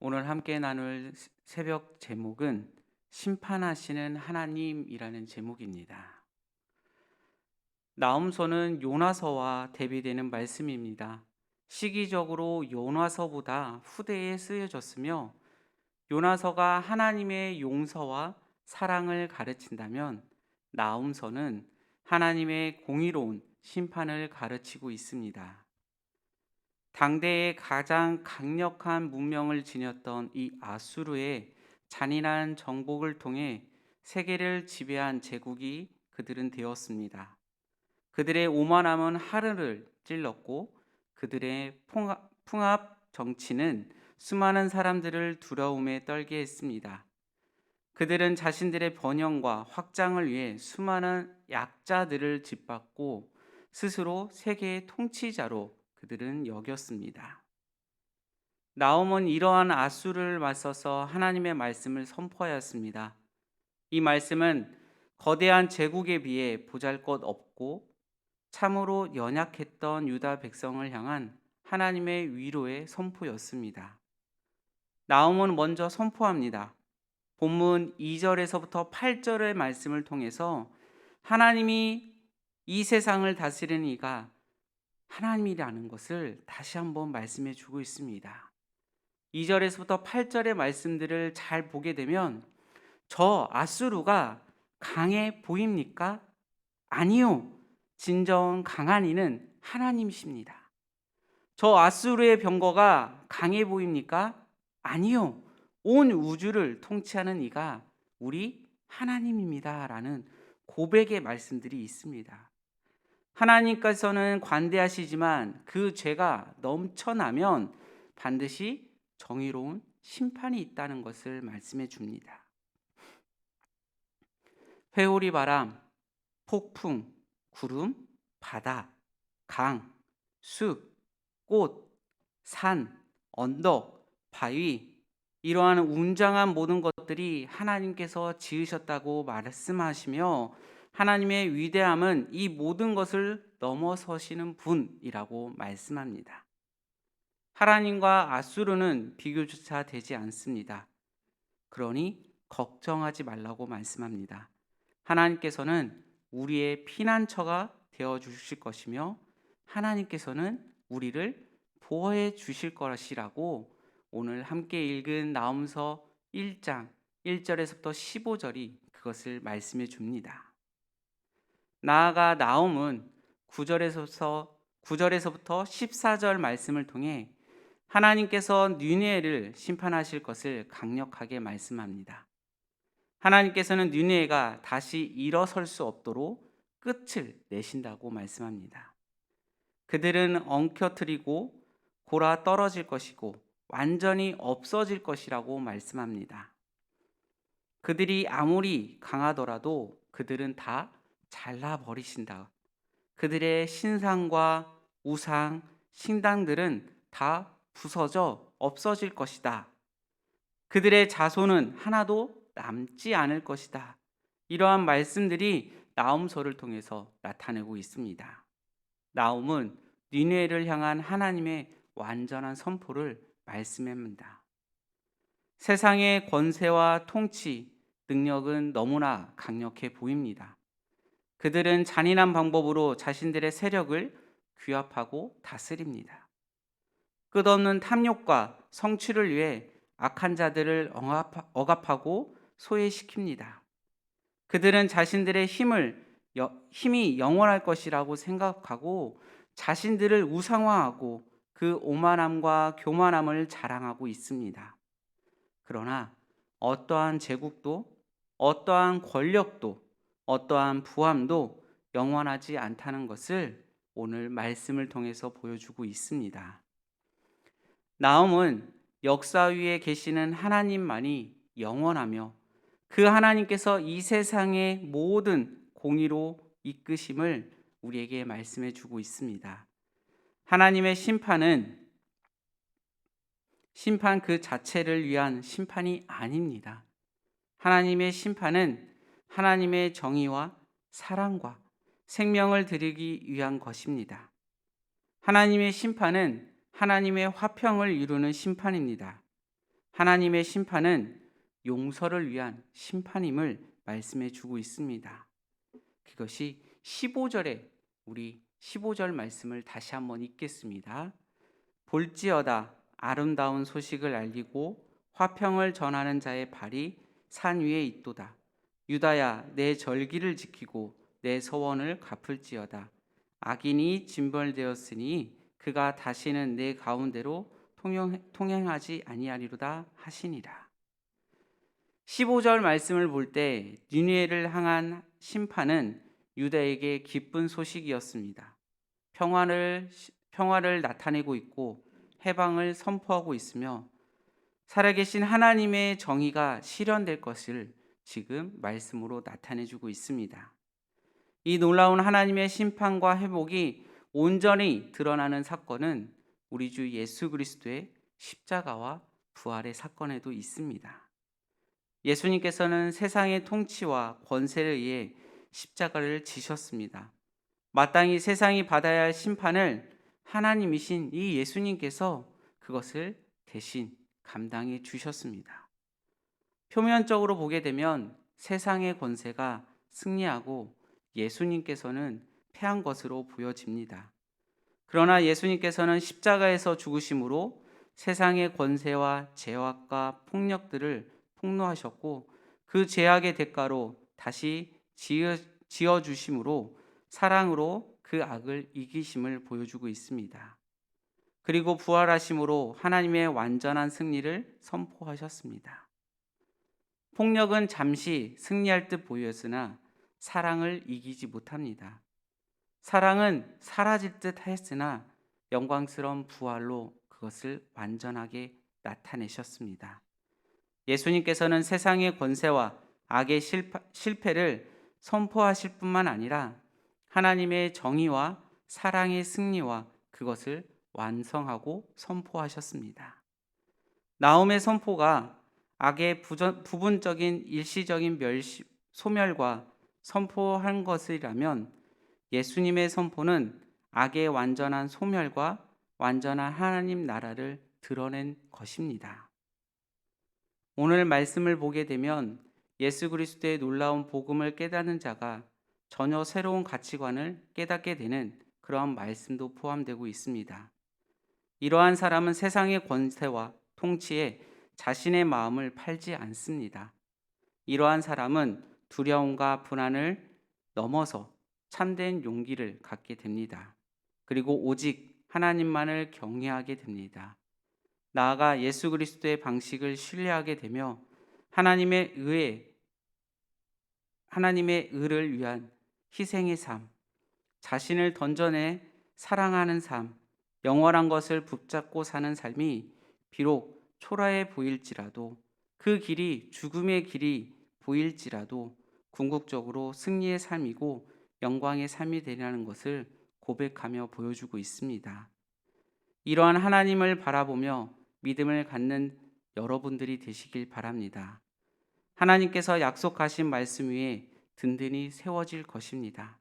오늘 함께 나눌 새벽 제목은 심판하시는 하나님이라는 제목입니다. 나움서는 요나서와 대비되는 말씀입니다. 시기적으로 요나서보다 후대에 쓰여졌으며 요나서가 하나님의 용서와 사랑을 가르친다면 나움서는 하나님의 공의로운 심판을 가르치고 있습니다. 당대의 가장 강력한 문명을 지녔던 이 아수르의 잔인한 정복을 통해 세계를 지배한 제국이 그들은 되었습니다. 그들의 오만함은 하늘을 찔렀고 그들의 풍압 정치는 수많은 사람들을 두려움에 떨게 했습니다. 그들은 자신들의 번영과 확장을 위해 수많은 약자들을 짓밟고 스스로 세계의 통치자로 그들은 여겼습니다. 나홈은 이러한 아수르를 맞서서 하나님의 말씀을 선포하였습니다. 이 말씀은 거대한 제국에 비해 보잘것없고 참으로 연약했던 유다 백성을 향한 하나님의 위로의 선포였습니다. 나홈은 먼저 선포합니다. 본문 2절에서부터 8절의 말씀을 통해서 하나님이 이 세상을 다스리는 이가 하나님이라는 것을 다시 한번 말씀해 주고 있습니다. 2절에서부터 8절의 말씀들을 잘 보게 되면 저 아수르가 강해 보입니까? 아니요. 진정 강한 이는 하나님이십니다. 저 아수르의 병거가 강해 보입니까? 아니요. 온 우주를 통치하는 이가 우리 하나님입니다. 라는 고백의 말씀들이 있습니다. 하나님께서는 관대하시지만 그 죄가 넘쳐나면 반드시 정의로운 심판이 있다는 것을 말씀해 줍니다. 회오리 바람, 폭풍, 구름, 바다, 강, 숲, 꽃, 산, 언덕, 바위, 이러한 웅장한 모든 것들이 하나님께서 지으셨다고 말씀하시며 하나님의 위대함은 이 모든 것을 넘어서시는 분이라고 말씀합니다. 하나님과 아수르는 비교조차 되지 않습니다. 그러니 걱정하지 말라고 말씀합니다. 하나님께서는 우리의 피난처가 되어 주실 것이며 하나님께서는 우리를 보호해 주실 것이라고 오늘 함께 읽은 나홈서 1장 1절에서부터 15절이 그것을 말씀해 줍니다. 나아가 나홈은 9절에서부터 14절 말씀을 통해 하나님께서 니느웨를 심판하실 것을 강력하게 말씀합니다. 하나님께서는 니느웨가 다시 일어설 수 없도록 끝을 내신다고 말씀합니다. 그들은 엉켜트리고 골아 떨어질 것이고 완전히 없어질 것이라고 말씀합니다. 그들이 아무리 강하더라도 그들은 다 잘라버리신다. 그들의 신상과 우상, 신당들은 다 부서져 없어질 것이다. 그들의 자손은 하나도 남지 않을 것이다. 이러한 말씀들이 나홈서를 통해서 나타내고 있습니다. 나홈은 니느웨를 향한 하나님의 완전한 선포를 말씀합니다. 세상의 권세와 통치, 능력은 너무나 강력해 보입니다. 그들은 잔인한 방법으로 자신들의 세력을 규합하고 다스립니다. 끝없는 탐욕과 성취를 위해 악한 자들을 억압하고 소외시킵니다. 그들은 자신들의 힘이 영원할 것이라고 생각하고 자신들을 우상화하고 그 오만함과 교만함을 자랑하고 있습니다. 그러나 어떠한 제국도, 어떠한 권력도, 어떠한 부함도 영원하지 않다는 것을 오늘 말씀을 통해서 보여주고 있습니다. 나홈은 역사 위에 계시는 하나님만이 영원하며 그 하나님께서 이 세상의 모든 공의로 이끄심을 우리에게 말씀해 주고 있습니다. 하나님의 심판 그 자체를 위한 심판이 아닙니다. 하나님의 심판은 하나님의 정의와 사랑과 생명을 드리기 위한 것입니다. 하나님의 심판은 하나님의 화평을 이루는 심판입니다. 하나님의 심판은 용서를 위한 심판임을 말씀해 주고 있습니다. 그것이 15절에 우리 15절 말씀을 다시 한번 읽겠습니다. 볼지어다 아름다운 소식을 알리고 화평을 전하는 자의 발이 산 위에 있도다. 유다야 내 절기를 지키고 내 서원을 갚을지어다. 악인이 징벌되었으니 그가 다시는 내 가운데로 통행하지 아니하리로다 하시니라. 15절 말씀을 볼 때 니느웨를 향한 심판은 유다에게 기쁜 소식이었습니다. 평화를 나타내고 있고 해방을 선포하고 있으며 살아계신 하나님의 정의가 실현될 것을 지금 말씀으로 나타내주고 있습니다. 이 놀라운 하나님의 심판과 회복이 온전히 드러나는 사건은 우리 주 예수 그리스도의 십자가와 부활의 사건에도 있습니다. 예수님께서는 세상의 통치와 권세에 의해 십자가를 지셨습니다. 마땅히 세상이 받아야 할 심판을 하나님이신 이 예수님께서 그것을 대신 감당해 주셨습니다. 표면적으로 보게 되면 세상의 권세가 승리하고 예수님께서는 패한 것으로 보여집니다. 그러나 예수님께서는 십자가에서 죽으심으로 세상의 권세와 죄악과 폭력들을 폭로하셨고 그 죄악의 대가로 다시 지어주심으로 사랑으로 그 악을 이기심을 보여주고 있습니다. 그리고 부활하심으로 하나님의 완전한 승리를 선포하셨습니다. 폭력은 잠시 승리할 듯 보였으나 사랑을 이기지 못합니다. 사랑은 사라질 듯 하였으나 영광스러운 부활로 그것을 완전하게 나타내셨습니다. 예수님께서는 세상의 권세와 악의 실패를 선포하실 뿐만 아니라 하나님의 정의와 사랑의 승리와 그것을 완성하고 선포하셨습니다. 나홈의 선포가 악의 부분적인 일시적인 소멸과 선포한 것이라면 예수님의 선포는 악의 완전한 소멸과 완전한 하나님 나라를 드러낸 것입니다. 오늘 말씀을 보게 되면 예수 그리스도의 놀라운 복음을 깨닫는 자가 전혀 새로운 가치관을 깨닫게 되는 그러한 말씀도 포함되고 있습니다. 이러한 사람은 세상의 권세와 통치에 자신의 마음을 팔지 않습니다. 이러한 사람은 두려움과 불안을 넘어서 참된 용기를 갖게 됩니다. 그리고 오직 하나님만을 경외하게 됩니다. 나아가 예수 그리스도의 방식을 신뢰하게 되며 하나님의 의를 위한 희생의 삶, 자신을 던져내 사랑하는 삶, 영원한 것을 붙잡고 사는 삶이 비록 초라해 보일지라도 그 길이 죽음의 길이 보일지라도 궁극적으로 승리의 삶이고 영광의 삶이 되리라는 것을 고백하며 보여주고 있습니다. 이러한 하나님을 바라보며 믿음을 갖는 여러분들이 되시길 바랍니다. 하나님께서 약속하신 말씀 위에 든든히 세워질 것입니다.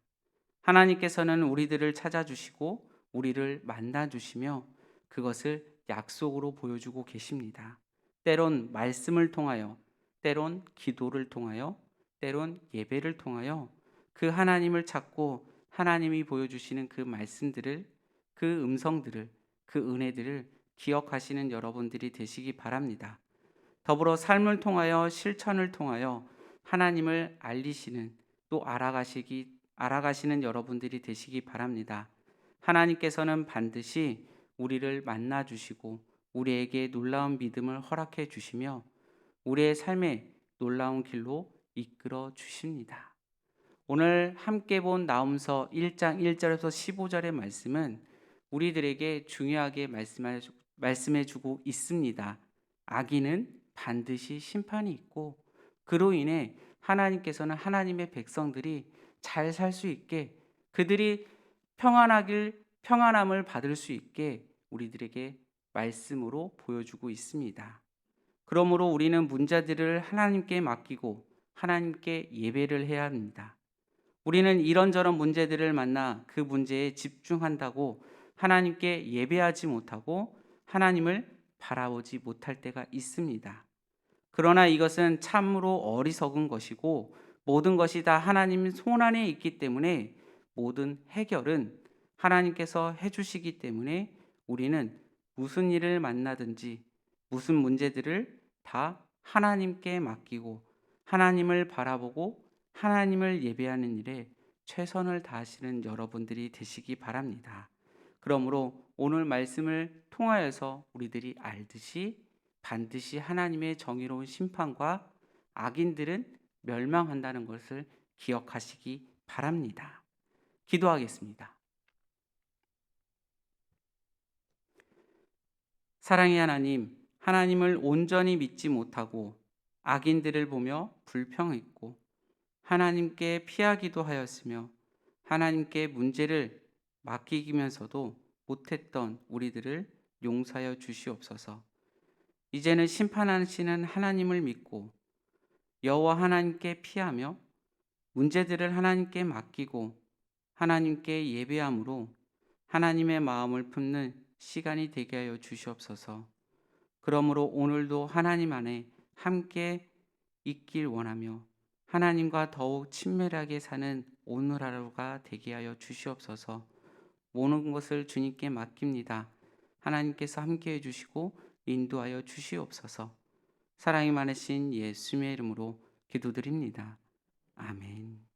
하나님께서는 우리들을 찾아주시고 우리를 만나주시며 그것을 약속으로 보여주고 계십니다. 때론 말씀을 통하여, 때론 기도를 통하여, 때론 예배를 통하여 그 하나님을 찾고 하나님이 보여주시는 그 말씀들을, 그 음성들을, 그 은혜들을 기억하시는 여러분들이 되시기 바랍니다. 더불어 삶을 통하여 실천을 통하여 하나님을 알리시는 또 알아가시는 여러분들이 되시기 바랍니다. 하나님께서는 반드시 우리를 만나 주시고 우리에게 놀라운 믿음을 허락해 주시며 우리의 삶에 놀라운 길로 이끌어 주십니다. 오늘 함께 본 나홈서 1장 1절에서 15절의 말씀은 우리들에게 중요하게 말씀해 주고 있습니다. 악인은 반드시 심판이 있고 그로 인해 하나님께서는 하나님의 백성들이 잘 살 수 있게 그들이 평안함을 받을 수 있게 우리들에게 말씀으로 보여주고 있습니다. 그러므로 우리는 문제들을 하나님께 맡기고 하나님께 예배를 해야 합니다. 우리는 이런저런 문제들을 만나 그 문제에 집중한다고 하나님께 예배하지 못하고 하나님을 바라보지 못할 때가 있습니다. 그러나 이것은 참으로 어리석은 것이고 모든 것이 다 하나님 손 안에 있기 때문에 모든 해결은 하나님께서 해주시기 때문에 우리는 무슨 일을 만나든지 무슨 문제들을 다 하나님께 맡기고 하나님을 바라보고 하나님을 예배하는 일에 최선을 다하시는 여러분들이 되시기 바랍니다. 그러므로 오늘 말씀을 통하여서 우리들이 알듯이 반드시 하나님의 정의로운 심판과 악인들은 멸망한다는 것을 기억하시기 바랍니다. 기도하겠습니다. 사랑의 하나님, 하나님을 온전히 믿지 못하고 악인들을 보며 불평했고 하나님께 피하기도 하였으며 하나님께 문제를 맡기면서도 못했던 우리들을 용서하여 주시옵소서. 이제는 심판하시는 하나님을 믿고 여호와 하나님께 피하며 문제들을 하나님께 맡기고 하나님께 예배함으로 하나님의 마음을 품는 시간이 되게 하여 주시옵소서. 그러므로 오늘도 하나님 안에 함께 있길 원하며 하나님과 더욱 친밀하게 사는 오늘 하루가 되게 하여 주시옵소서. 모든 것을 주님께 맡깁니다. 하나님께서 함께 해주시고 인도하여 주시옵소서. 사랑이 많으신 예수님의 이름으로 기도드립니다. 아멘.